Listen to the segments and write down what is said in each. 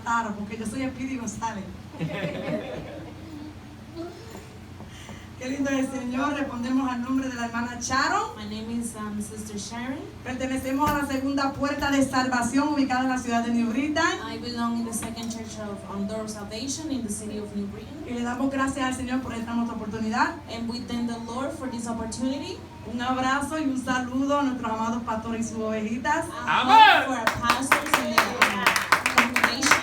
mataron, porque yo soy Speedy González. Qué lindo es el Señor. Respondemos al nombre de la hermana Sharon. My name is Sister Sharon. Pertenecemos a la segunda puerta de salvación ubicada en la ciudad de New Britain. I belong in the second church of Door of Salvation in the city of New Britain. Y le damos gracias al Señor por esta nuestra oportunidad. And we thank the Lord for this opportunity. Un abrazo y un saludo a nuestros amados pastores y sus ovejitas. Amen. For our pastors and the congregation.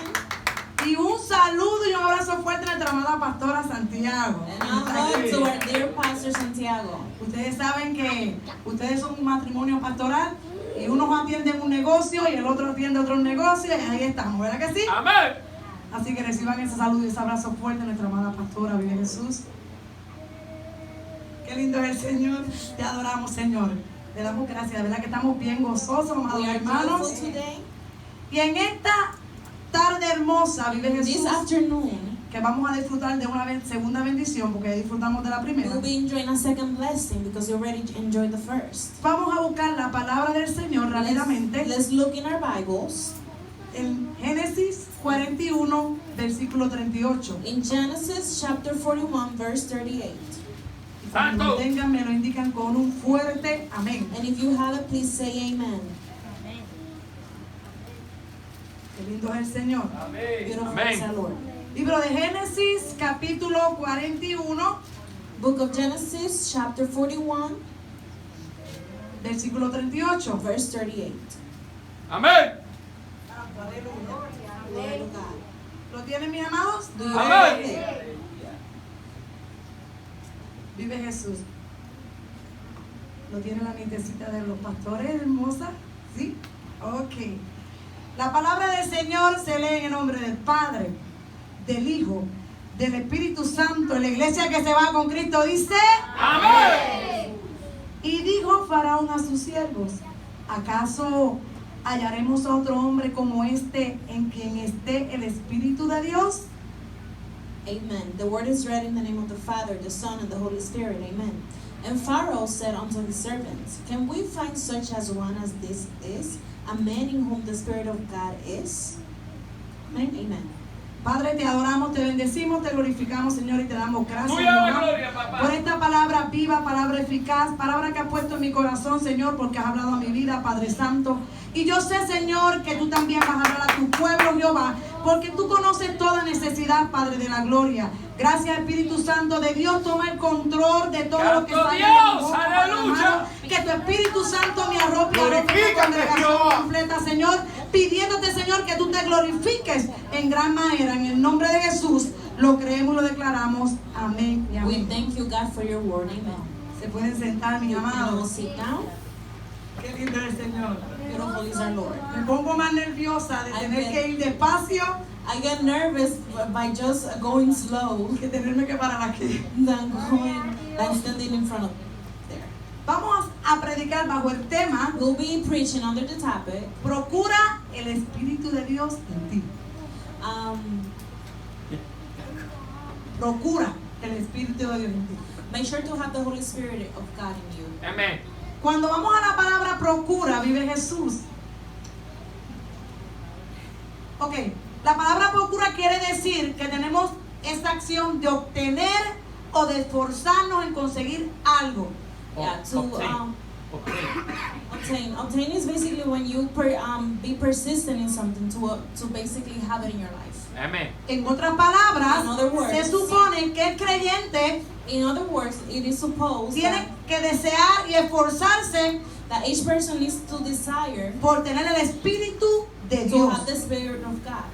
Y un saludo y un abrazo fuerte a nuestra amada pastora Santiago. And a hug to our dear pastor Santiago. Ustedes saben que ustedes son un matrimonio pastoral y uno atiende un negocio y el otro atiende otro negocio y ahí estamos, ¿verdad que sí? Amén. Así que reciban ese saludo y ese abrazo fuerte a nuestra amada pastora, vive Jesús. Qué lindo es el Señor, te adoramos, Señor. Le damos gracias, de verdad que estamos bien gozosos, amados We are hermanos. joyful today. Y en esta tarde hermosa, vive This Jesús, afternoon, que vamos a disfrutar de una segunda bendición, porque ya disfrutamos de la primera. we'll be enjoying a second blessing because you already enjoyed the first. Vamos a buscar la palabra del Señor rápidamente Let's look in our Bibles. en Génesis 41, versículo 38. In Genesis chapter 41, verse 38. Cuando lo Santo. tengan, me lo indican con un fuerte amén. And if you have it, please say amen. Qué lindo es el Señor. Beautiful Amén. is our Lord. Libro de Génesis, capítulo 41, Book of Genesis, chapter 41, versículo 38. verse 38. Amén. Glory to God. ¿Lo tienen, mis amados? Do you Amén. have it? Vive Jesús. ¿Lo tiene la nietecita de los pastores, hermosa? ¿Sí? Ok. La palabra del Señor se lee en el nombre del Padre, del Hijo, del Espíritu Santo. En la iglesia que se va con Cristo dice: Amén. y dijo Faraón a sus siervos: ¿acaso hallaremos a otro hombre como este en quien esté el Espíritu de Dios? Amen. The word is read in the name of the Father, the Son, and the Holy Spirit. Amen. And Pharaoh said unto his servants, Can we find such as one as this is, a man in whom the Spirit of God is? Amén. Amen. Padre, te adoramos, te bendecimos, te glorificamos, Señor, y te damos gracias, Tuya la Jehová, gloria, papá. por esta palabra viva, palabra eficaz, palabra que has puesto en mi corazón, Señor, porque has hablado a mi vida, Padre Santo. Y yo sé, Señor, que tú también vas a hablar a tu pueblo, Jehová, porque tú conoces toda necesidad, Padre de la gloria. Gracias, Espíritu Santo de Dios, toma el control de todo lo que Santo sale de Dios, mi boca, Padre aleluya. amado. Que tu Espíritu Santo me arrope a la Glorifícate, congregación Jehová. completa, Señor, pidiéndote, Señor, que tú te glorifiques en gran manera. En el nombre de Jesús lo creemos y lo declaramos. Amén y We amén. thank you, God, for your word. Amen. Se pueden sentar, mis You can all amados. sit down. Qué lindo es el Señor. Beautiful is our Lord. Me pongo más nerviosa de tener que ir despacio I get nervous by just going slow que tenerme que parar aquí. than standing in front of there. Vamos a predicar bajo el tema: We'll be preaching under the topic. procura el Espíritu de Dios en ti. Procura el Espíritu de Dios en ti. Make sure to have the Holy Spirit of God in you. Amén. Cuando vamos a la palabra procura, vive Jesús. Ok, la palabra procura quiere decir que tenemos esta acción de obtener o de esforzarnos en conseguir algo. Yeah, to obtain is basically when you be persistent in something to basically have it in your life. Amén. En otras palabras, In other words, se supone que el creyente In other words, it is supposed tiene que desear y esforzarse that each person needs to desire por tener el Espíritu de to Dios. have the Spirit of God.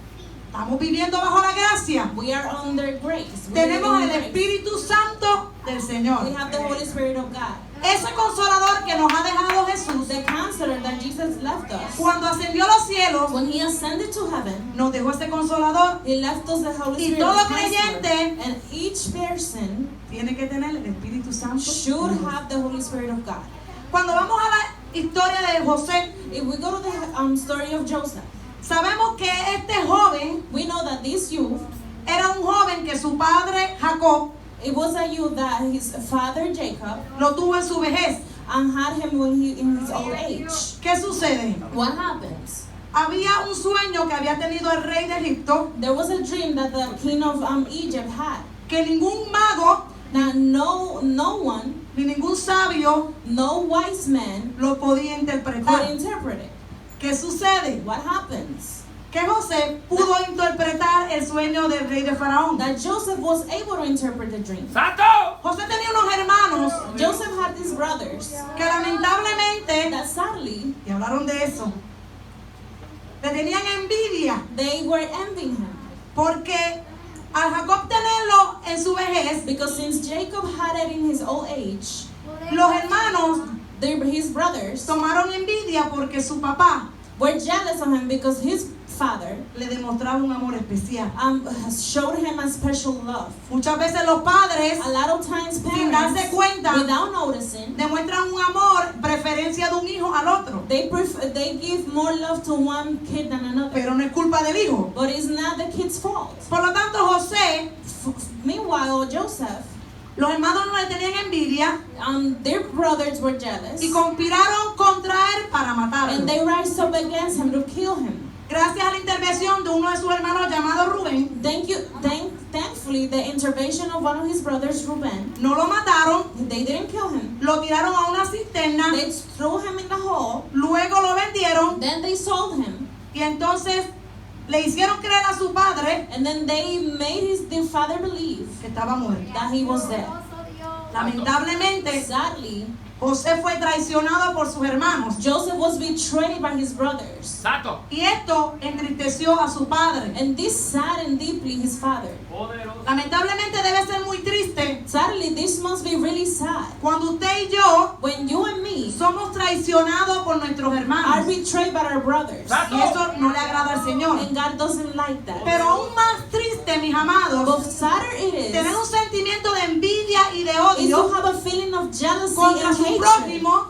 Estamos viviendo bajo la gracia. We are under grace. We Tenemos are el in grace. Espíritu Santo del Señor. We have the Holy Spirit of God. Ese consolador que nos ha dejado Jesús The counselor that Jesus left us, cuando ascendió a los cielos, when He ascended to heaven, nos dejó ese consolador. He left us the Holy Y Spirit. todo the counselor. creyente And each person Tiene que tener el Espíritu Santo. should have the Holy Spirit of God. Cuando vamos a la historia de José, If we go to the story of Joseph, sabemos que este joven we know that this youth, era un joven que su padre Jacob it was a youth that his father Jacob lo tuvo en su vejez. had him when he in his old age. ¿Qué sucede? What happens? había un sueño que había tenido el rey de Egipto, There was a dream that the king of Egypt had. que ningún mago Now, no one, ni ningún sabio no wise man lo podía could interpretar. interpret it. ¿Qué sucede? What happens? Que José pudo interpretar el sueño del rey de Faraón. That Joseph was able to interpret the dream. Santo. José tenía unos hermanos Joseph had these brothers que lamentablemente, that sadly, y hablaron de eso, le tenían envidia they were envying him. porque al Jacob tenerlo en su vejez, Because since Jacob had it in his old age, los hermanos his brothers tomaron envidia porque su papá were jealous of him because his father le demostraba un amor especial. showed him a special love. Muchas veces los padres, A lot of times sin darse parents, cuenta, without noticing, demuestran un amor, preferencia de un hijo al otro. they give more love to one kid than another. Pero no es culpa del hijo. But it's not the kid's fault. Por lo tanto, José, Meanwhile, Joseph, los hermanos no le tenían envidia their brothers were jealous, y conspiraron contra él para matarlo. and they rise up against him to kill him. Gracias a la intervención de uno de sus hermanos llamado Rubén, Thankfully, the intervention of one of his brothers, Reuben, no lo mataron, they didn't kill him. lo tiraron a una cisterna, They threw him in the hole. luego lo vendieron Then they sold him, y entonces le hicieron creer a su padre and then they made their father believe que estaba muerto. that he was dead. Lamentablemente, Sadly, José fue traicionado por sus hermanos Joseph was betrayed by his brothers, Santo. y esto entristeció a su padre. and this saddened deeply his father. Poderoso. Lamentablemente debe ser muy triste Sadly, this must be really sad cuando usted y yo when you and me somos traicionados por nuestros are hermanos betrayed by our brothers, y eso no le agrada al Señor. and God doesn't like that. Pero aún más triste, mis amados, But sadder it tener un is sentimiento de envidia y de to odio have a feeling of jealousy contra and su hatred prójimo,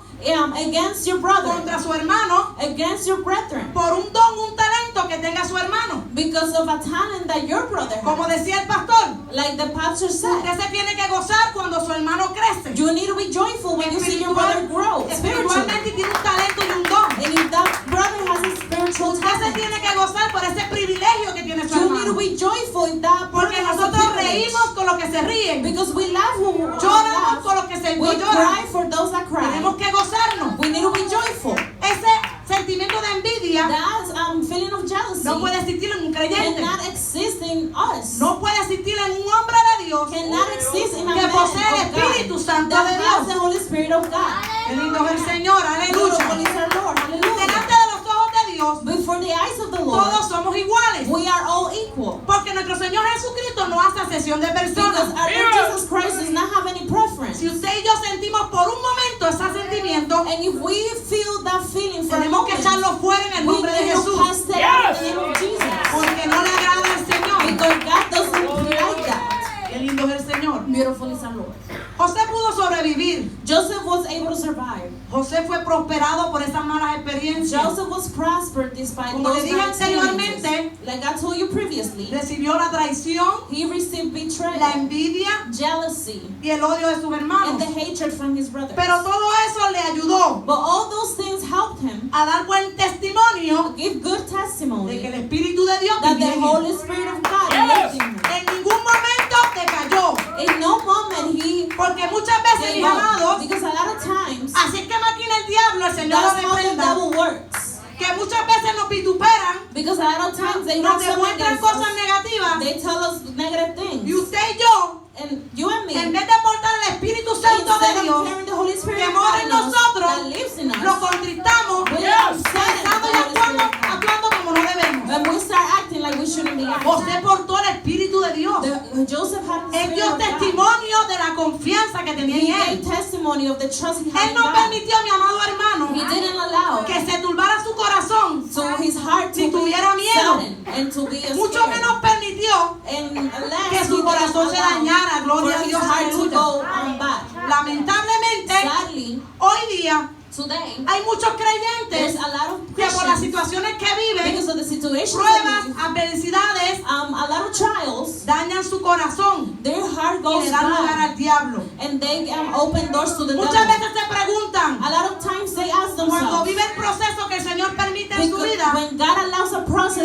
against your brother, contra su hermano, against your brethren, por un don, un talento que tenga su hermano. because of a talent that your brother Como has. decía el pastor, Like the pastor said, usted se tiene que gozar cuando su hermano crece. you need to be joyful when you see your brother grow spiritually. Espiritualmente tiene un talento y un don. And if that brother has a spiritual Usted se talent, tiene que gozar por ese privilegio que tiene su you need to hermano. be joyful if that brother Porque has a nosotros privilege. reímos con los que se ríen, Because we laugh when we lloramos con laugh. los que se We lloran. cry for those that cry. Tenemos que gozarnos. We need to be joyful. Ese sentimiento de envidia That feeling of jealousy no puede existir en un creyente. cannot exist in us. No puede existir en un hombre de Dios Cannot exist in a que man posee el of Espíritu God Santo that de has Dios. the Holy Spirit of God. Qué lindo es el Señor, Beautiful aleluya. is our Lord. Hallelujah. Delante de los ojos de Dios, Before the eyes of the Lord, todos somos iguales. we are all equal. Porque nuestro Señor Jesucristo no hace acepción de Because personas. our Lord Jesus Christ does not have any preference. Si usted y yo sentimos por un momento ese sentimiento, And if we feel that feeling for a tenemos que moment, echarlo fuera en el we nombre de need to Jesús. cast it out in the name of Jesus. Porque no le agrada al Señor. Because God doesn't like that. Qué lindo es el Señor. Beautiful is our Lord. José pudo sobrevivir. Joseph was able to survive. José fue prosperado por esas malas experiencias. Joseph was prospered despite Como those le dije bad anteriormente, experiences. Like I told you previously, Recibió la traición, he received betrayal, la envidia jealousy, y el odio de sus and hermanos. the hatred from his brothers. Pero todo eso le ayudó But all those things helped him a dar buen testimonio give good de que el testimony Espíritu de Dios that vivía the en él. Holy Spirit of God Yes. lived in him. En ningún momento decayó. In no moment he Porque muchas veces, gave mis up. amados, Because a lot of times, así es que maquina el diablo, el Señor lo that's how the reprenda. devil works. Que muchas veces nos vituperan, Because a lot of times they nos do something demuestran against cosas us. negativas. They tell us negative Y things. usted y yo, And you and me, en vez de aportar el Espíritu Santo de instead of Dios carrying the Holy Spirit que of mora God en in us, nosotros, that lives in lo us, contristamos, we Yes. are upset pensando at y the Holy Spirit of God. actuando como no debemos. When we start acting like we shouldn't be acting. José portó el Espíritu de Dios. Joseph had the Él Spirit dio of God. testimonio de la confianza que tenía He en gave él. testimony of the trust he had Él in no God. permitió, mi amado hermano, He didn't allow que se turbara su corazón, so his heart to Ni be tuviera miedo. saddened and to be mucho scared. menos permitió And que su corazón se dañara. Gloria a for his Dios, heart to aleluya. go bad. Lamentablemente, Sadly, hoy día today, hay muchos there's creyentes a lot of que por las Christians, situaciones que viven, because of the situations pruebas, they live, adversidades, a lot of trials, dañan su corazón their heart y goes le dan lugar bad. al diablo. And they open doors to the Muchas devil. veces se preguntan, A lot of times they ask cuando themselves, vive el proceso que el Señor permite en su because vida, when God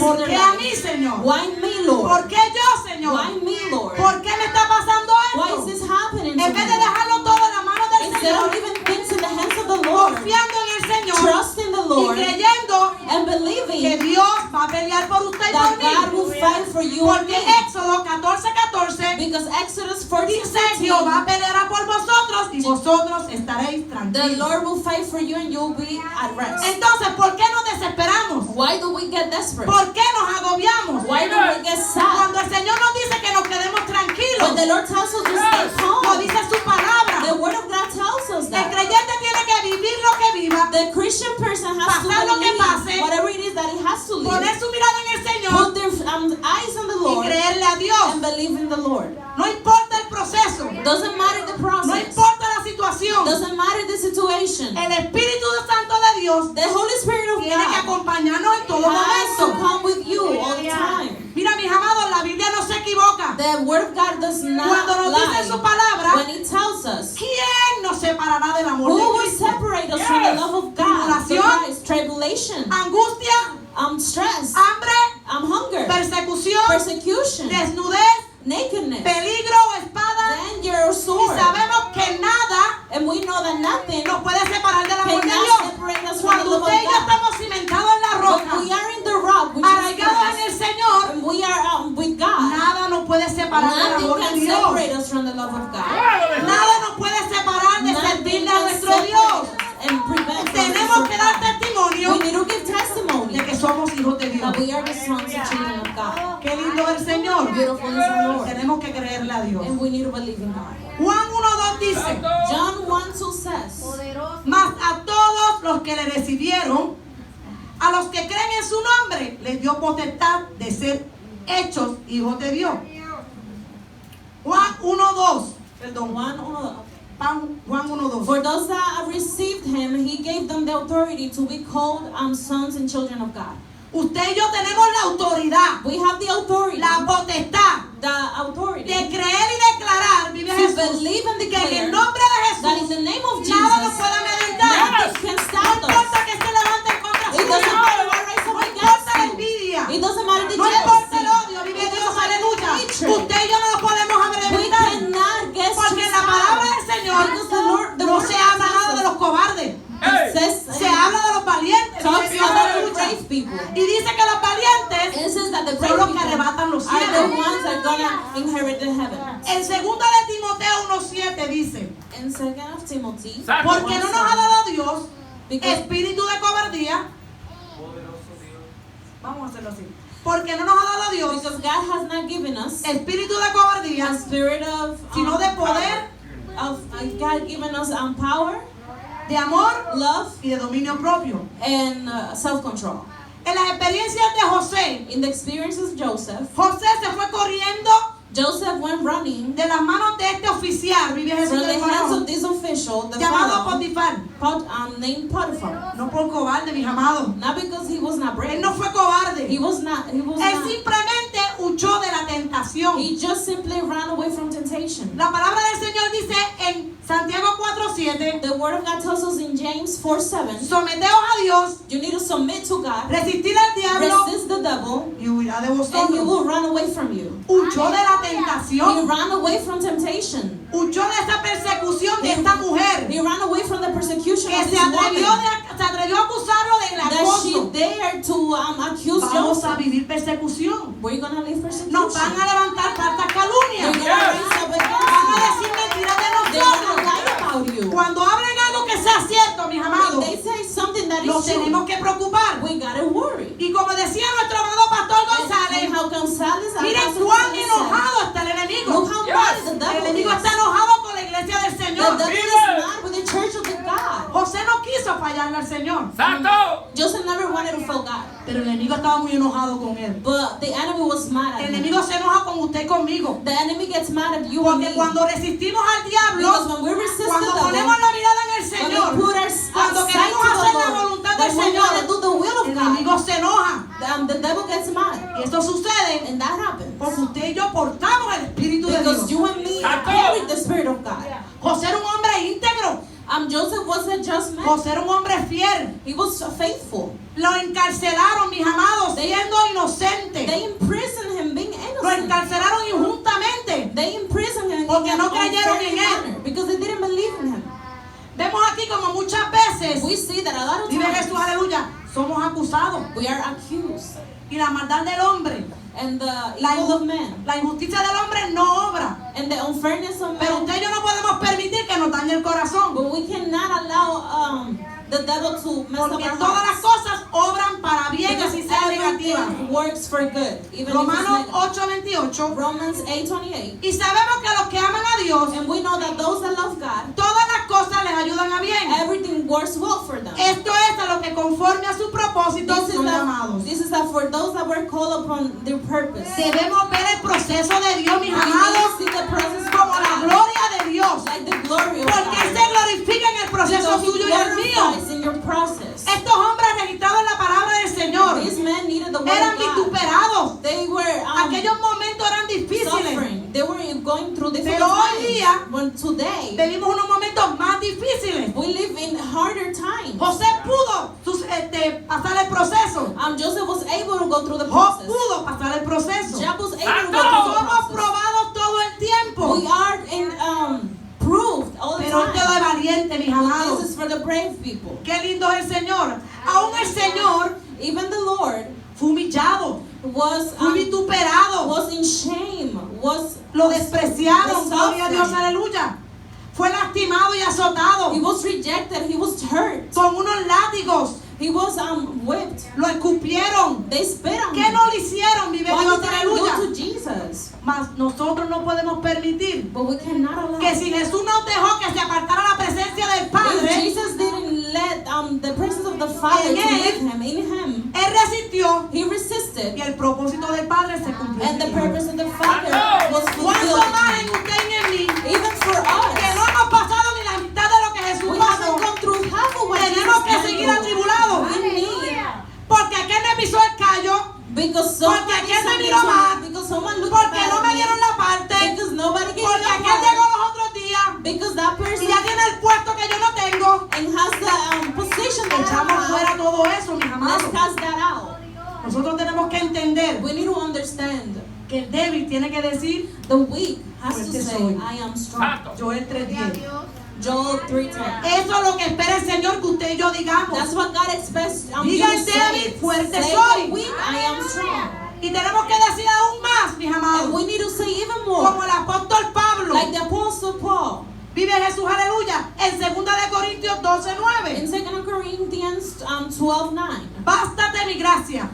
¿Por their qué a life. mí, Señor? Why me, Lord? ¿Por qué yo, Señor? Why me, Lord? ¿Por qué me está pasando Why esto? is this happening to En vez de me? dejarlo todo en las manos del Instead Señor, of leaving things in the hands of the Lord, confiando en el Señor trusting the y Lord, creyendo and que believing Dios va a pelear por usted y por that God will mí. fight for you and Porque me. Éxodo 14:14 Because Exodus dice: Jehová 14:14, peleará por vosotros y vosotros estaréis the tranquilos. Lord will fight for you and you'll be at rest. Entonces, ¿por qué nos desesperamos? Why do we get desperate? ¿Por qué nos agobiamos? Why do we get sad? Cuando el Señor nos dice que nos quedemos tranquilos, When the Lord tells us to stay lo calm, dice su palabra. the Word of God tells us El that. creyente tiene que vivir lo que viva, The Christian person has to Pasar lo que pase, believe whatever it is that he has to poner live, su mirada en el Señor put their eyes on the y Lord creerle a Dios. and believe in the Lord. No importa el proceso, Doesn't matter the no process, importa la situación. doesn't matter the situation. El Espíritu Santo de Dios The Holy Spirit of tiene que God acompañarnos en todo has to momento. come with you all the time. Mira, mis amados, la Biblia no se equivoca. The Word of God does not Cuando nos dice en su lie. palabra, When He tells us, ¿quién nos separará del amor who de will Cristo? separate us from the love of God? Tribulación, Christ, tribulation, Angustia, stress, hambre, hunger, persecución, persecution, desnudez, nakedness, peligro o espada. danger or Y sword. sabemos que nada And we know that nothing nos puede separar del amor de cannot Dios. separate us from the Cuando love of usted y yo God. estamos cimentados en la When roca, we are in the rock, which is arraigados en Christ, el Señor, and we are with God, nada nos puede separar del nothing amor de can Dios. separate us from the love of God. Nada nos puede separar de Nothing servirle a can nuestro separate Dios. us and prevent us Tenemos from que dar God. testimonio We need to give testimony de que somos hijos de Dios. that we are the sons and children of God. Qué lindo el Señor. Beautiful is the Lord. Tenemos que creerle a Dios. And we need to believe in God. Juan 1:2 dice: John 1:2 says, mas a todos los que le recibieron, a los que creen en su nombre, les dio potestad de ser hechos hijos de Dios. Juan 1:2. Perdón, Juan 1:2. For those that have received Him, He gave them the authority to be called sons and children of God. Usted y yo tenemos la autoridad, We have the authority, la potestad the authority de creer y declarar, vive to Jesús, believe and que en el declare nombre de that in Jesús the name of nada nos Jesus, puede amedrentar. nothing can No stop us. importa que se levante contra It doesn't suya, matter what rise up no importa against la you. envidia, It doesn't matter the no importa el jealousy. odio, vive It Dios, doesn't matter the aleluya. hatred. Usted y yo no nos podemos We amedrentar, cannot get porque en la palabra del Señor because the Lord, the no word se habla nada de los cobardes, says, se habla de los valientes, talks vive Dios, about the aleluya. brave people. Y dice que los valientes It says that the son brave los que people arrebatan los are the cielos. ones that are gonna inherit the heaven. En 2 de Timoteo 1:7 dice: In 2 Timothy, porque no nos ha dado Dios because espíritu de cobardía. Vamos a hacerlo así. Porque no nos ha dado Dios God has not given us espíritu de cobardía, a spirit of sino de poder, God given us power, de amor love, y de dominio propio. and self-control. En las experiencias de José, In the experiences of Joseph, José se fue corriendo Joseph went running de las manos de este oficial, vive Jesús from the del hands faraón, of this official, the llamado Pharaoh, Potifar. named Potiphar. No por cobarde, mis amados. Not because he was not Él brave. no fue cobarde. He was not. Él simplemente huyó de la tentación. He just simply ran away from temptation. La palabra del Señor dice en Santiago 4:7: The Word of God tells us in James 4:7, someteos a Dios, you need to submit to God, resistir al diablo resist the devil, y huirá de and he vosotros. will run away from you. Huyó de la He tentación, ran away from temptation. huyó de esa persecución de esta mujer He ran away from the persecution que of se this atrevió, woman, se atrevió a acusarlo del that she acoso. dared to accuse Vamos a Joseph. vivir persecución. We're gonna live persecution. Nos van a levantar tantas They're calumnias. gonna raise up Van a against decir mentiras you. de They're gonna nosotros. lie about you. Cuando hablen algo que sea cierto, mis If amados, they say something that nos is true, tenemos que preocupar. we gotta worry. Y como decía nuestro amado pastor González, And how González, miren Pastor cuán González said, enojado está el enemigo. look how mad the El devil enemigo is. está enojado con la iglesia del The Señor. devil is mad with the church of the God. José no quiso fallarle al Señor, Santo. Joseph never wanted to fail God, pero el enemigo estaba muy enojado con él. but the enemy was mad El at him. enemigo se enoja con usted y conmigo. The enemy gets mad at you and Porque me. cuando resistimos al Because diablo, when we resist cuando the ponemos devil, la mirada en el when Señor, we put our cuando sight queremos to hacer the la Lord, voluntad when del we Señor, want to do the will el of God, enemigo se enoja. the devil gets mad. Y esto sucede And that happens porque usted y yo portamos el Espíritu de because Dios. you and me Santo. carry the Spirit of God. José era un hombre íntegro. Joseph was a just man. José era un hombre fiel. He was faithful. Lo encarcelaron, mis amados, siendo inocente. They imprisoned him being Lo innocent. encarcelaron injustamente. They imprisoned him Porque in no an creyeron unfair en él. manner because they didn't believe in him. Vemos aquí como muchas veces, We see that a lot of vive Jesús, times aleluya, somos acusados. we are accused, Y la maldad del hombre, and the la, evil of man, la injusticia del hombre no obra. and the unfairness of Pero man. usted y yo no podemos permitir que nos dañe el corazón. But we cannot allow the devil to mess up Porque our todas las hearts. cosas obran para bien, Because así sea negativa. everything works for good, even Romanos if it's negative. 8:28. Romans 8:28. Y sabemos que los que aman a Dios, And we know that those that love God, todas las cosas les ayudan a bien. everything works well for them. Esto es a lo que conforme a su propósito son llamados. This is that for those that were called upon their purpose. Debemos ver el proceso de Dios, mis We need amados, to see the process of como la God, gloria de Dios. like the glory of Porque Él God. se glorifica en el proceso Because suyo He y el mío. glorifies in your process. Estos hombres registrados en la palabra del Señor These men needed the word eran of God. vituperados. They were Aquellos momentos eran difíciles. suffering. They were going through difficult Pero hoy día, times. But today, vivimos unos momentos más difíciles. we live in harder times. José pudo pasar el proceso. Joseph was able to go through the Job process. pudo pasar el proceso. Job was able to go through the Somos process. probados todo el tiempo. We are proved all the Pero esto es time. valiente, mis This amados. is for the brave people. Qué lindo es el Señor. Aún el Señor Even the Lord fue humillado, was fue vituperado, was in shame, was lo despreciaron. was Gloria a Dios, suffering. aleluya. Fue lastimado y azotado He was rejected. He was hurt. con unos látigos. He was whipped. Lo escupieron. They spit on ¿Qué him. no le hicieron? Vive What Dios, did they aleluya. do to Jesus? Mas nosotros no podemos permitir But we cannot allow. que si Jesús nos dejó que se apartara la presencia del If Padre, Jesus didn't let the presence of the Father to En él, leave him, in him, Él resistió he y resisted, el propósito del Padre se cumplió. and the purpose of the Father was ¿Cuánto fulfilled. más en usted y en mí? Even for Que us, no hemos pasado ni la mitad de lo que Jesús we pasó. haven't gone through half of what Tenemos que Jesus seguir went atribulados. through. We need, Porque aquel me pisó el callo, because Porque somebody aquel me saw miró me, mal. because someone looked porque bad no at me me, dieron la parte, because nobody gave porque me a aquel llegó part, los otros días because that y person ya tiene el puesto que yo no tengo. and has the position that I Echamos have. fuera todo eso, mis amados. Let's cast that out. Nosotros tenemos que entender We need to understand. que el débil tiene que decir, The weak has to Fuerte say, soy. I am strong. Santo. Joel 3:10. Joel 3:10. Eso es lo que espera el Señor que usted y yo digamos. That's what God expects Diga you el to débil, say. fuerte Say soy. the weak, I am strong. Y tenemos que decir aún más, mis And amados, we need to say even como more, el apóstol Pablo. like the Apostle Paul. Vive Jesús, aleluya, en 2 de Corintios 12:9. In 2 Corinthians 12:9. Bástate mi gracia,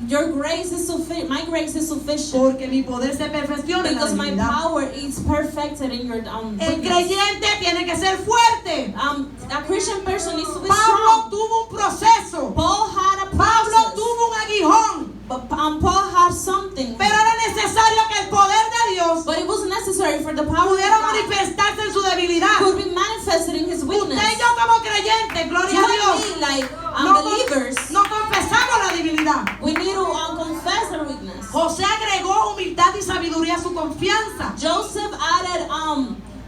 Your grace is sufficient. My grace is sufficient. porque mi poder se perfecciona en la Because my debilidad. power is perfected in your El weakness. creyente tiene que ser fuerte. A Christian person needs to be Pablo strong. tuvo un proceso. Paul had a Pablo process. tuvo un aguijón. But Paul had something. Pero era necesario que el poder de Dios But it was necessary for the power of pudiera God manifestarse en su debilidad. could be manifested in his weakness. Usted y yo como creyentes, gloria You a and Dios, me, like no, believers, no confesamos la debilidad. we need to confess our weakness. José agregó humildad y sabiduría a su confianza. Joseph added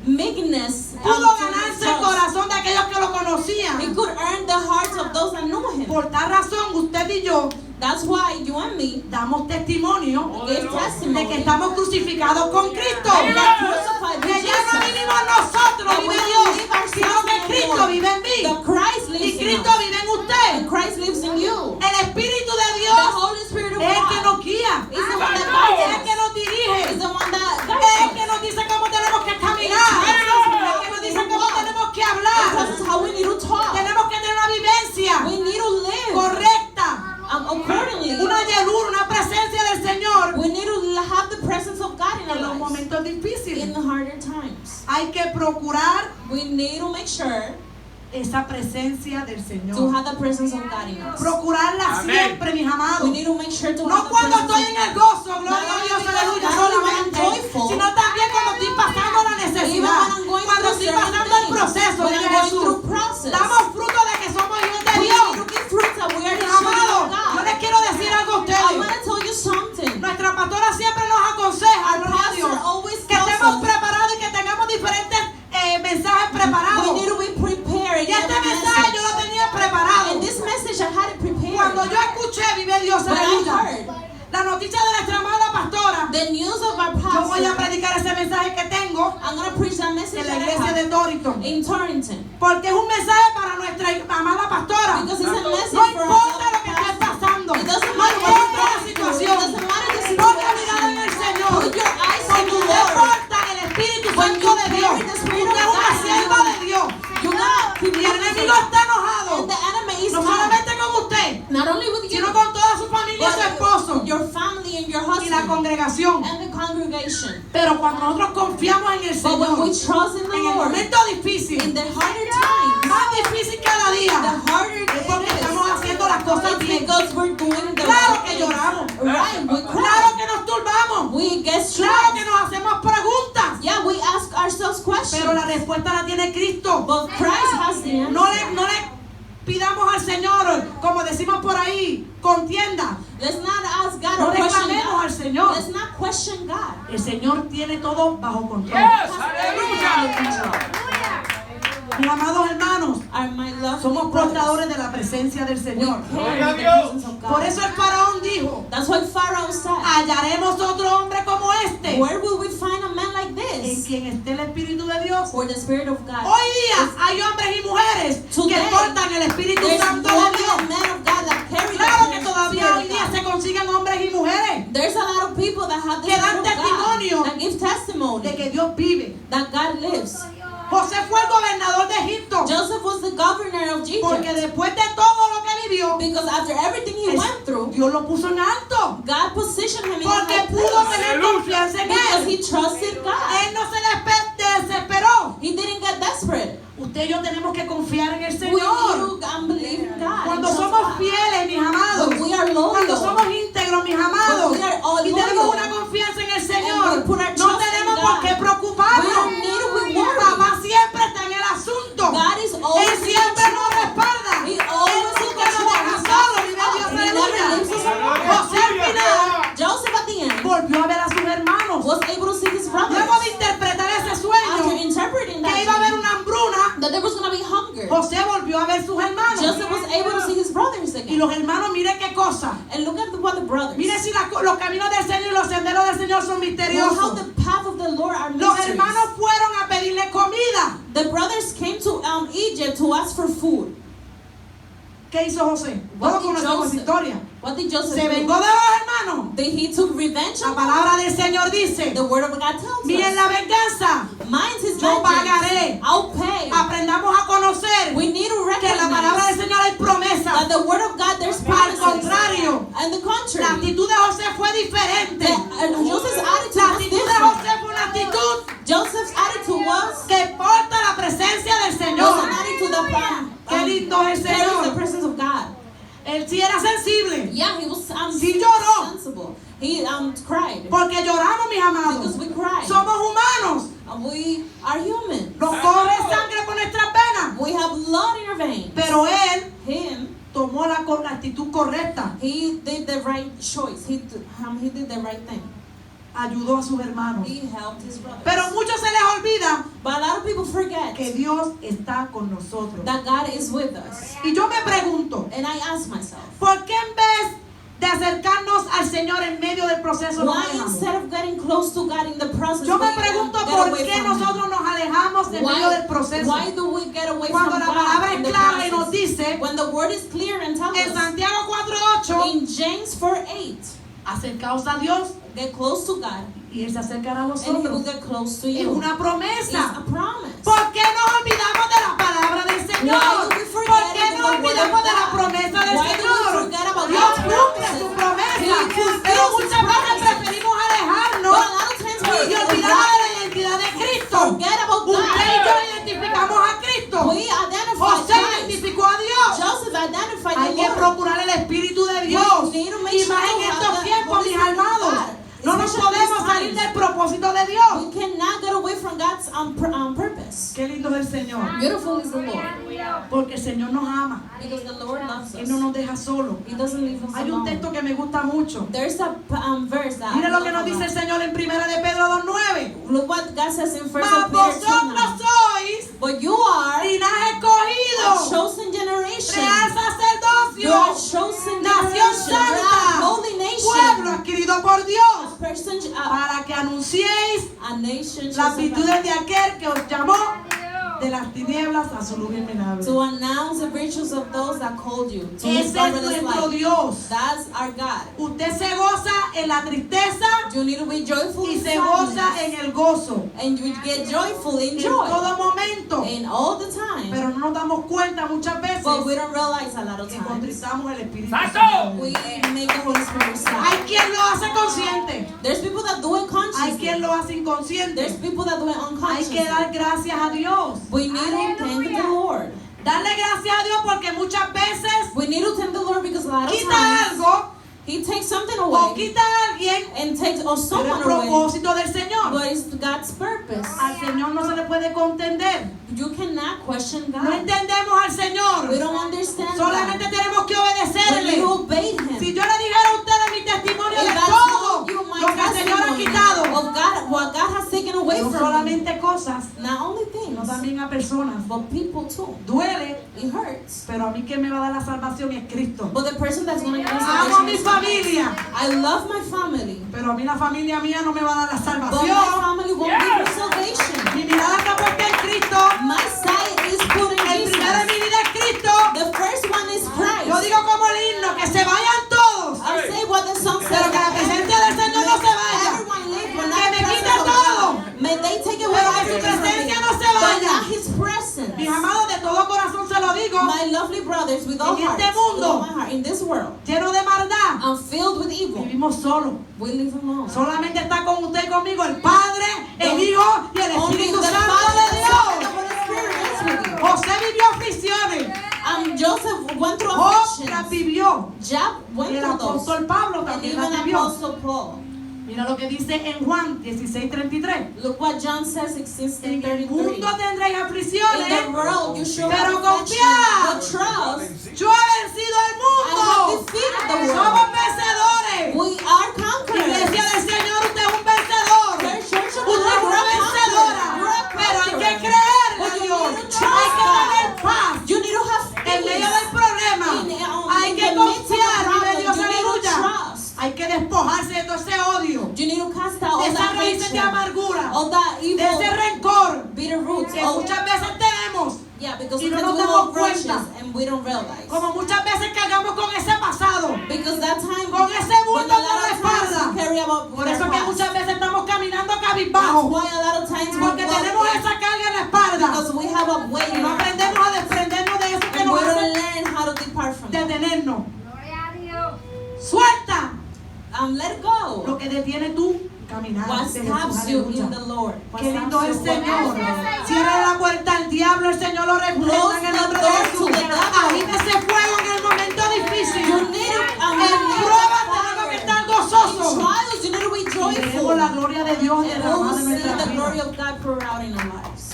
meekness Pudo to his ganarse el trust. corazón de aquellos que lo He conocían. could earn the hearts of those that knew him. Por tal razón, usted y yo That's why you and me damos testimonio give de testimony que estamos crucificados con Cristo. that we are crucified with Que ya no Jesus. vivimos nosotros, That we vive don't Dios, live ourselves sino que Cristo anymore. vive en mí. The Christ Y lives in Cristo us. vive en usted. And Christ lives in you. El Espíritu de The Dios Holy Spirit of es el que God nos guía, is the one that es guides el que us. nos dirige, Is the one that es el guides que us. nos dice cómo tenemos que caminar, es el que nos dice cómo tenemos que It hablar. tells us how we need to talk. Tenemos que tener una vivencia We need to live correcta, accordingly. una llenura, una presencia del Señor We need to have the presence of God in en los our lives. momentos In difíciles. the harder times, Hay que procurar we need to make sure esa presencia del to Señor. have the presence of God in us. Procurarla Amén. siempre, mis amados. We need to make sure to No have the cuando presence estoy of en el God. gozo, gloria Not a only Dios, because- aleluya, not only when I'm solamente, joyful, sino también cuando estoy pasando la Even necesidad, when I'm going cuando through estoy certain pasando el things, proceso, when de I'm going Jesús. through process. Damos fruto de que somos hijos de We Dios. need to give fruit that we are the Mis children amados, of yo God. les quiero decir algo a I ustedes. want to tell you something. Nuestra pastora siempre nos aconseja, Our gloria a Dios, pastor always que tells estemos us preparados y que tengamos diferentes mensajes we preparados. need to be prepared Dios, But I aleluya. heard La noticia de nuestra amada pastora. the news of our Yo voy a pastor. predicar ese mensaje que tengo I'm going to preach that message en la that I iglesia have de Torrington. in Torrington. Porque es un mensaje para nuestra amada pastora. Because it's a message No for importa our lo que estés pasando. It doesn't No matter what importa la you're going through. It situación. doesn't matter the Pon la mirada en el situation. Señor. Put your eyes on Porque the usted Lord. porta el Espíritu When Santo you de Dios. carry the Spirit Usted es of una God, sierva de Dios. You got to Y el enemigo está enojado. And the enemy is No mad. solamente con usted, Not only with you, sino con toda su familia y su esposo but your family and your y la husband congregación. and the congregation. Pero cuando nosotros confiamos en el But when we Señor, trust in the en el Lord, momento difícil, in the harder times, más difícil cada the día, harder es it porque is. estamos haciendo las cosas It's bien. because we're doing the Claro right que things. lloramos. Right, we Claro cry. que nos turbamos. We get Claro que stressed. nos hacemos preguntas. Yeah, we ask ourselves questions. Pero la respuesta la tiene Cristo. But Christ has the answer. No le pidamos al Señor, como decimos por ahí, contienda. Let's not ask God No or question reclamemos al God. Señor. Let's not question God. El Señor tiene todo bajo control. Yes, Hallelujah. Mis amados hermanos, My love somos portadores de la presencia del We Señor. carry Gloria a the Dios. presence of Por God. eso el faraón dijo, That's what Pharaoh said. hallaremos otro hombre como este, Where will we find a man like en this? quien esté el Espíritu de Dios. For the Spirit of God. Hoy día hay hombres y mujeres que Today, portan el Espíritu There's Santo de women Dios. and men of God that carry Claro que the todavía Spirit hoy of día God. se consiguen hombres y mujeres There's a lot of people that have the que dan Spirit of testimonio God, that give testimony de que Dios vive. that God lives. José fue el gobernador de Egipto Joseph was the governor of porque Egypt. después de todo lo que vivió, Because after everything he went through, Dios lo puso en alto God positioned him in a porque high pudo place. tener Aleluya. confianza en Because él. he trusted God. Él no se desesperó. He didn't get desperate. Usted y yo tenemos que confiar en el We Señor. knew and believe in God. Cuando and trust somos God. fieles, mis amados. When we are loyal. Cuando somos íntegros, mis amados. When we are all Y tenemos loyal. una confianza en el And Señor. we put our No trust tenemos in por God. qué We preocuparnos. don't need to be worried. Papá siempre está en el asunto. God is Él always siempre in nos control. respalda. He Él always nunca in nos deja control. solos. Vive Dios, He never aleluya. leaves us alone. José al final Joseph at the end volvió a ver a sus hermanos. was able to see his brothers. Luego de interpretar ese After sueño, interpreting que iba a haber that, una hambruna, that there was going to be hunger, José volvió a ver sus hermanos. Joseph was able to see his brothers Y again. los hermanos, mire qué cosa. And look at what the brothers. Mire si los caminos del Señor y los senderos del Señor son Know how misteriosos. the path of the Lord are Los mysteries. hermanos fueron a pedirle comida. The brothers came to Egypt to ask for food. ¿Qué hizo José? What Todos did conocemos Joseph- esa historia. What did Joseph Se do? vengó de los hermanos. He took revenge La on them. palabra del Señor dice, The word of God tells miren us. la venganza. Mine's his Yo vengeance. pagaré. I'll pay. Aprendamos a conocer We need to que en la palabra del recognize Señor hay that promesas. the word of God there's Al promises. contrario, And the la contrary. actitud de José fue diferente. Joseph's La attitude was actitud de different. José fue una actitud Joseph's attitude was que porta la presencia del Señor. an attitude of Qué lindo es el carries the Señor. presence of God. Él sí era sensible. Yeah, he was Sí lloró. sensible. He cried Porque lloramos, mis amados. because we cried. Somos humanos. We are human. Nos corre sangre por nuestras venas. We have blood in our veins. Pero él Him, tomó la actitud correcta. he did the right choice. He did the right thing. Ayudó a sus hermanos. He helped his brothers. Pero muchos se les olvida But a lot of people forget que Dios está con nosotros. that God is with us. Y yo me pregunto, And I ask myself, ¿por qué en vez de acercarnos al Señor en medio del proceso nos why alejamos? instead of getting close to God in the process, Yo me we pregunto get por away qué from Him? nosotros nos alejamos en medio del proceso. Why do we get away Cuando from la God palabra in es the clara y nos process? dice When the word is clear and tells en us Santiago 4:8, in James 4:8, acercaos a Dios get close to God y Él se acercará a and He will vosotros. get close to Es you. una It's promesa. a promise. ¿Por qué nos olvidamos de la palabra del Señor? Why do we ¿Por forget qué the nos word olvidamos of de la God? promesa del Why do we Señor? forget about Dios God's cumple promises? su promesa. He fulfills Pero His muchas veces promises. preferimos But alejarnos a lot of times y we olvidar de la identidad de Cristo. forget about Usted y God. yo identificamos a Cristo. We identify José Christ. identificó a Dios. Joseph identified Hay the que Lord. procurar el Espíritu de Dios. We need to make Y sure más en we have estos the tiempos, Holy mis Spirit of amados. God. No nos Especially podemos these salir times. del propósito de Dios. We cannot get away from God's purpose. Qué lindo es el Señor. Beautiful is the Lord. Porque el Señor nos ama. Because the Lord loves Él no us. nos deja solos. He doesn't leave us Hay un alone. texto que me gusta mucho. There's a verse that Mire I lo que love nos dice el about. Señor en 1 de Pedro 2:9. Look what God says in 1 Mas Peter 2:9. vosotros sois But you are linaje a escogido, chosen generation. real You are a sacerdocio, chosen nación generation. santa, escogido por Dios a person, para que anunciéis a nation las chosen by virtudes de aquel que os llamó de las tinieblas a su luz admirable. to announce the virtues of those that called you to His Ese es marvelous nuestro light. Dios. That's our God. Usted se goza en la tristeza You need to be joyful y in se goza sadness, en el gozo and you get joyful in en joy, todo momento. and all the time. Pero no nos damos cuenta muchas veces But we don't realize a lot of que times contristamos el Espíritu Santo. Santo. we make the Holy Spirit sad. Hay quien lo hace consciente, There's people that do it hay consciously. quien lo hace There's inconsciente. people that do it Hay que dar unconsciously. gracias a Dios. We need to thank the Lord. Darle gracias a Dios porque muchas veces We need to thank the Lord because a lot of quita times algo He takes something o away quita a alguien, and takes pero someone el away, propósito del Señor. but it's God's purpose. Al Señor no se le puede contender. You cannot question No God. entendemos al Señor. We don't understand Solamente God. tenemos que We need obedecerle. to obey Him. Si yo le dijera a ustedes mi testimonio If de I todo told you my lo que el Señor ha testimony quitado, of God, what God has taken away no from me, solamente cosas, not only sino things, también a personas. but people too. Duele, It hurts. pero a mí que me va a dar la salvación es Cristo. But the person that's going to give me Amo a salvation mi is familia, I love my family, pero a mí la familia mía no me va a dar la but my salvación. family won't give me salvation. Mi mirada está puesta en Cristo. My sight is put in El primero en Jesus. mi vida es Cristo. The first one is Yo Christ. digo como el himno, que se vayan todos, I'll say what the song says. pero que la presencia del Señor no se vaya. Everyone live, but Que not me the quite presence of todo. God. May they take away Pero que su everything from me, presencia no se but vaya. not His presence. Mis amados, de todo corazón se lo digo, My lovely brothers, with all En este hearts, with mundo, all my heart, in this world, lleno de maldad, I'm filled with evil. vivimos solos. We live alone. Solamente está con usted y conmigo el Padre, el Hijo y el Only Espíritu the Santo Father, de the Son, and the Dios. Holy Spirit is with you. José vivió aflicciones, Joseph went through Job las afflictions. vivió, Job went y el through those. apóstol Pablo And también even las vivió. Apostle Paul. Mira lo que dice en Juan 16:33. Look what John says, En el 16:33. mundo tendréis In aflicciones, the world you shall pero have confiad. affliction, but trust. yo he vencido al I mundo. have defeated the world. Somos vencedores. We are conquerors. Iglesia del Señor, usted es un vencedor. Church, church of the Usted es Lord, una we're vencedora. conquerors. Pero hay que But creerle a you Dios. need to trust Hay que tener God. paz. You need to have En medio peace. del problema hay In que the midst of the confiar. Vive problem, Dios, you need to aleluya. trust. Hay que despojarse de todo ese odio, You need to cast out all de esas that raíces de hatred, amargura, all that de ese evil, rencor bitter roots. que all- muchas veces tenemos. Yeah, because y no sometimes nos we damos hold grudges cuenta. and we don't realize. Como muchas veces cargamos con ese pasado. Because that time, Con ese when bulto a por lot la of times espalda. we carry about Por with eso our que past. muchas veces estamos caminando That's cabizbajo. why a lot of times we Porque tenemos walk esa carga en la espalda. because we have a weight Y in no our aprendemos a desprendernos de eso que and we nos don't hace learn how to depart from it. detenernos. Suelta Let it go. lo que detiene tu caminar. What de Jesús. stops you Aleluya. in the Lord? What Qué lindo es el stops you Señor. in the Lord? Cierra la puerta al diablo, el Señor lo reprenda en el nombre de Jesús. Avívese fuego en el momento difícil. You need to, En pruebas tenemos que estar in gozosos. trials, you need to be Y veremos joyful. la gloria de Dios And we derramada will en see nuestra the glory vida. of God pour out in our lives.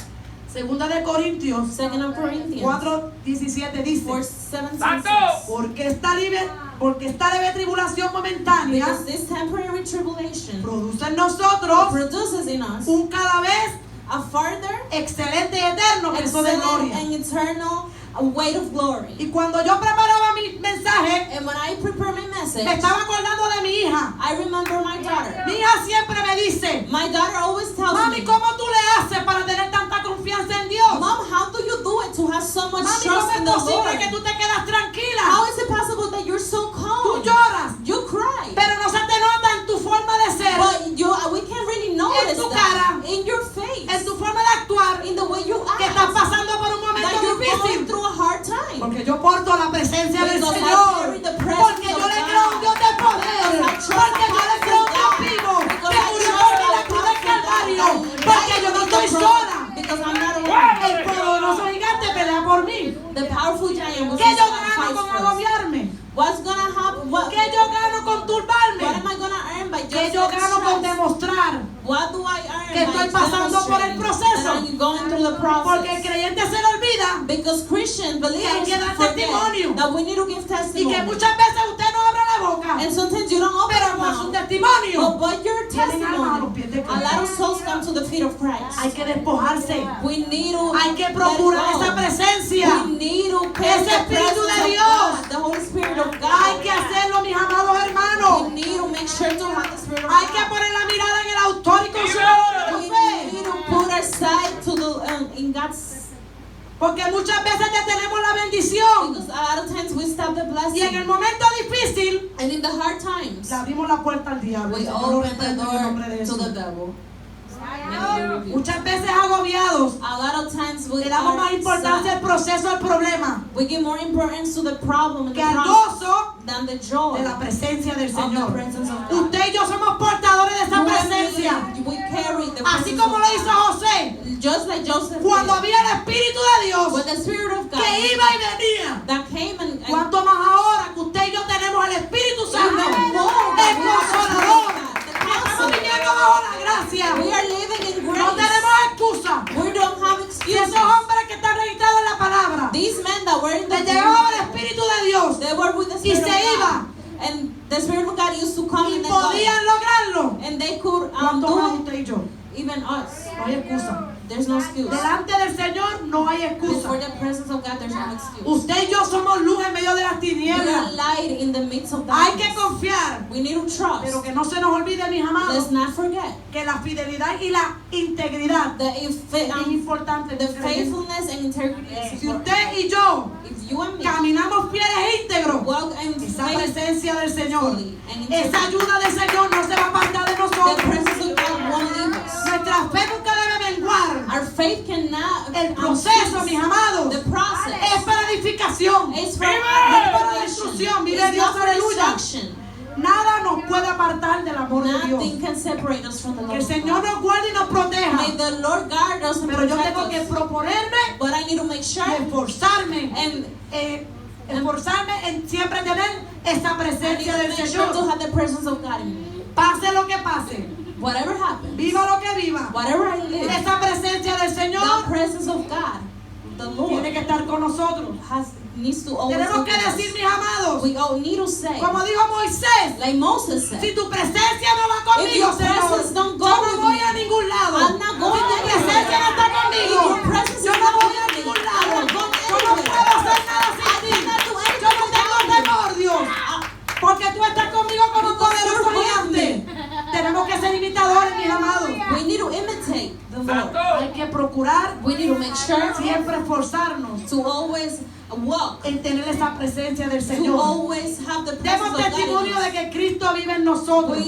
Segunda de Corintios 2 Corinthians 4:17 dice: 4:17 Santo. says, porque esta leve tribulación momentánea because this temporary tribulation produce en nosotros produces in us un cada vez a farther, excelente y eterno peso de excellent, gloria. and eternal weight of glory. Y cuando yo preparaba mi mensaje, And when I prepare my message, me estaba acordando de mi hija. I remember my daughter. Mi hija siempre me dice: My daughter always tells mami, me, ¿cómo tú le haces para tener tanta confianza en Dios? Mom, how do you do it to have so much Mami, ¿cómo trust es in the posible Lord? que tú te quedas How tranquila? is it possible that you're so Tú calm? lloras, You cry. pero no se te nota en tu forma de ser, But we can't really notice tu that cara, in your face, en tu forma de actuar, in the way you que estás act, pasando por un momento that you're going difícil. through a hard time. Porque yo porto la presencia del Because I Señor. carry the presence Porque of yo le God. creo a un Dios de poder. Because I trust Porque yo the le creo a un Dios God. vivo. Because Que I murió trust por mí en la the cruz del God. Calvario. Because Porque yo no estoy sola. Because I'm not El alone. poderoso gigante pelea por mí. The powerful giant will ¿Qué yo fight gano con for us. agobiarme? What's gonna happen? ¿Qué yo gano con What turbarme? am I gonna earn by just ¿Qué yo gano con stress? demostrar What do I earn que by estoy pasando por el demonstrating proceso? that I'm going through the Porque el process? creyente se le olvida Because Christians, que hay believers, que dar forget testimonio. that we need to give y testimony. que muchas veces usted no abre la boca, And sometimes you don't open pero your con su mouth. testimonio But your tienen alma a los pies de testimony, a lot of souls come to the feet of Christ. hay que despojarse. We need to Hay que let it procurar go. esa presencia. We need to pay Ese the Espíritu presence de of Dios. God, the Holy Spirit of Hay God. que hacerlo, mis amados We hermanos. need to make sure to have the Porque muchas veces detenemos la bendición. Because a lot of times we stop the Y en el blessing. momento difícil, And in the hard times, le abrimos la puerta al diablo. we El Señor lo open the reprenda en el nombre de door to Jesús. the devil. Many rebuke. Muchas veces agobiados, A lot of times we le damos más are importancia al sad. proceso al problema We give more importance to the problem and que the al process gozo than the joy de la presencia del of the Señor. presence of God. Usted y yo somos portadores de esa You and presencia. me, we carry the Así presence como of lo hizo God. José, Just like Joseph cuando did. había el Espíritu de Dios When the Spirit of God que iba y venía. that came and ¿Cuánto más ahora que usted y yo tenemos el Espíritu Santo, Even more el Consolador? the Estamos Counselor. viviendo bajo la gracia. We are living in No grace. tenemos excusa. We don't have Si excuses. esos hombres que están registrados en la palabra These men that were in the le llegaba el Espíritu de Dios they were with the y Spirit se of iba God. And the Spirit of God used to come y and then go. podían lograrlo, And they could ¿cuánto más do usted y yo? it, even us. No hay excusa. There's no excuse. Delante del Señor no hay Before excusa. the presence of God, there's no excuse. Usted y yo somos luz en medio de las We are tinieblas. light in the midst of Hay que darkness. confiar, We need to trust. pero que no se nos olvide, mis amados, Let's not forget que la fidelidad y la integridad that es importante. the faithfulness and integrity is Si important. usted y yo If you and me caminamos fieles e íntegros, walk in esa faith, presencia del Señor, and esa integrity, ayuda del Señor no se va a apartar de the nosotros. presence of God won't leave us. Nuestra fe nunca debe menguar. Our faith cannot El proceso, cease. mis amados, The process es para edificación, is for no es para edification. destrucción. Vive It's Dios, not for aleluya. destruction. Nada nos puede apartar del amor de Dios. Nothing can separate us from the Que love el of Señor God. nos guarde y nos proteja. May the Lord guard us and Pero yo protect tengo que us. proponerme But I need to make sure y esforzarme, and esforzarme en siempre tener esa I need presencia to del make sure to Señor. have the presence of God in me. Pase lo que pase, Whatever happens, viva lo que viva, whatever I live, esa presencia del the Señor presence of God, the Lord, tiene que estar con nosotros. needs to always Tenemos be que with us. decir, mis amados, We all need to say, como dijo Moisés, like Moses said, si tu presencia no va conmigo, If your Señor, presence don't go yo no with voy me, a ningún lado. I'm not going Si tu anywhere. presencia no está If conmigo, your presence yo is no not voy a with me, ningún I lado. won't go Yo no anywhere. puedo hacer nada sin I ti. cannot do Yo anything no tengo without you. temor, Dios, porque tú estás conmigo como un poderoso gigante. Tenemos que ser imitadores, mis amados. We need to imitate the Lord. Santo. Hay que procurar We need to make sure siempre esforzarnos to always walk, en tener esa presencia del to Señor. always have the presence Demos of God in testimonio de us. que Cristo vive en nosotros,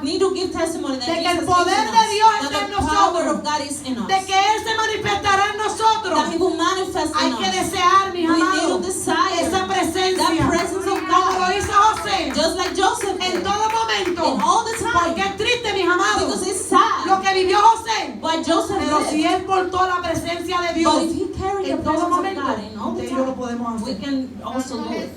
We need to give testimony that de que el Jesus poder is in de us, Dios that está en the power nosotros, of God is in us, de que Él se manifestará en nosotros. that He will manifest Hay in que us. desear, mis We need to amados, desire esa presencia, that presence of como lo God, hizo José, just like Joseph en did, todo momento. in all the Porque time, es triste, mis amados, because it's sad lo que vivió José. what Joseph Pero si did. Él portó la presencia de But Dios if He carried the en todo presence of momento, God in all the usted y yo lo time, podemos we hacer. can also do it.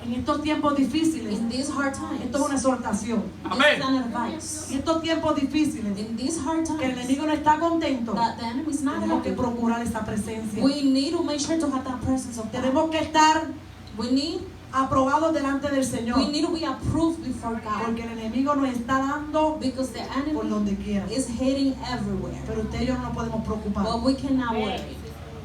En estos tiempos difíciles, In these hard times, esto es una exhortación. this Amén. is an advice. En estos tiempos difíciles, In these hard que el times, enemigo no está contento, that the enemy is not tenemos que happy. procurar esa presencia. We need to make sure to have that presence of God. Tenemos que estar We need aprobados delante del Señor, We need to be approved before God, porque el enemigo nos está dando because the por enemy donde quiera. is hitting everywhere. Pero usted y yo no nos podemos preocupar. But we cannot worry.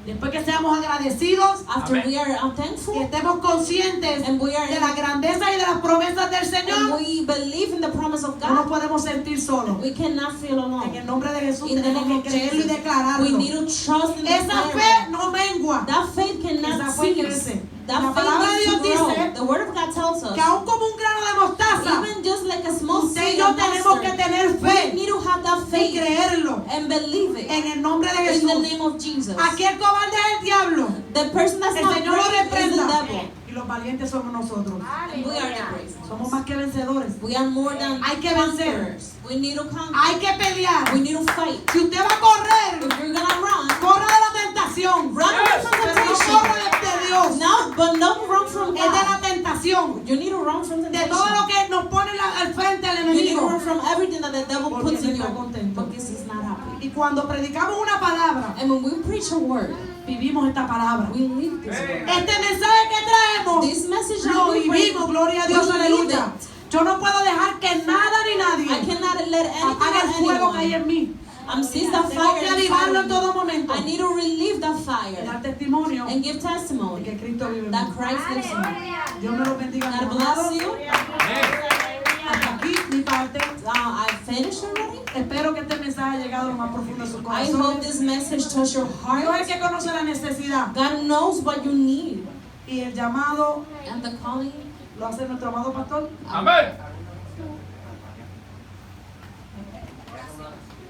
Después que seamos agradecidos After Amen. we are y thankful estemos conscientes and we are de la grandeza y de las promesas del and Señor, we believe in the promise of no nos God, podemos sentir solos. we cannot feel En el alone. nombre de Jesús In the tenemos name que of creerlo y Jesus, declararlo. we need to trust in the Esa fe Lord. no mengua. That faith Esa cannot fe cease. crece. La That palabra de faith Dios needs to dice grow. The word of God tells us, que aún como un grano de mostaza, even just like a small usted y seed yo of tenemos que mustard, tener we fe need to have that y faith creerlo and believe it en el nombre de in the Jesús. name of Jesus. Aquel cobarde es el diablo. The person that's El not Señor lo brave is the reprenda. devil. Y los valientes somos nosotros. And we are the brave. Somos más que vencedores. We are more than Hay que vencer. conquerors. We need to conquer. Hay que pelear. We need to fight. Si usted va a correr, If you're gonna run, corra de la tentación. run away from Pero no temptation. corra de Dios. No, but don't run from Es de la God. tentación. You need to run from De temptation. todo lo que nos pone al frente al You need to enemigo. run from everything that the devil Porque puts no in you está contento. because he's not happy. Y cuando predicamos una palabra, And when we preach a word, vivimos esta palabra. we live this word. Este mensaje que traemos, This message lo that we bring, vivimos, gloria a Dios, we live aleluya. it. Yo no puedo dejar que nada ni I nadie cannot let anything apague el or fuego que hay anyone en mí. seize that Tengo que fire avivarlo en inside todo of me. momento. I need to relieve that Y fire dar testimonio and give de testimony que Cristo vive en that mí. Christ lives in me. Dios me lo bendiga, mis God amados. bless you. Amén. Hasta aquí mi parte. I finished already. Espero que este mensaje haya llegado a lo más profundo de su I corazón. hope this message touched your Dios es el heart. que conoce la necesidad. God knows what you need. Y el llamado And the calling, lo hace nuestro amado pastor. Amén.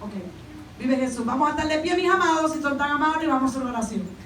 Ok. Vive Jesús. Vamos a estar de pie, mis amados, si son tan amables, y vamos a hacer una oración.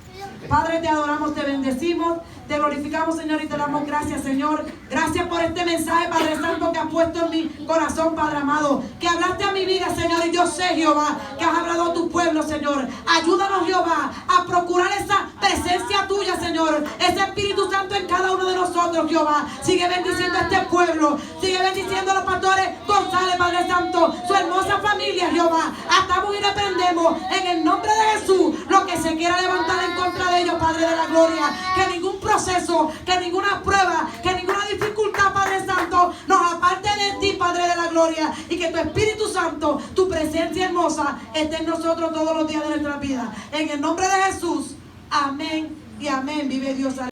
Padre, te adoramos, te bendecimos, te glorificamos, Señor, y te damos gracias, Señor. Gracias por este mensaje, Padre Santo, que has puesto en mi corazón, Padre amado. Que hablaste a mi vida, Señor, y yo sé, Jehová, que has hablado a tu pueblo, Señor. Ayúdanos, Jehová, a procurar esa presencia tuya, Señor. Ese Espíritu Santo en cada uno de nosotros, Jehová. Sigue bendiciendo a este pueblo. Sigue bendiciendo a los pastores González, Padre Santo, su hermosa familia, Jehová. Atamos y reprendemos en el nombre de Jesús lo que se quiera levantar en contra de ellos, Padre de la gloria. Que ningún proceso, que ninguna prueba, que ninguna dificultad, Padre Santo, nos aparte de ti, Padre de la gloria. Y que tu Espíritu Santo, tu presencia hermosa, esté en nosotros todos los días de nuestra vida. En el nombre de Jesús, amén y amén. Vive Dios.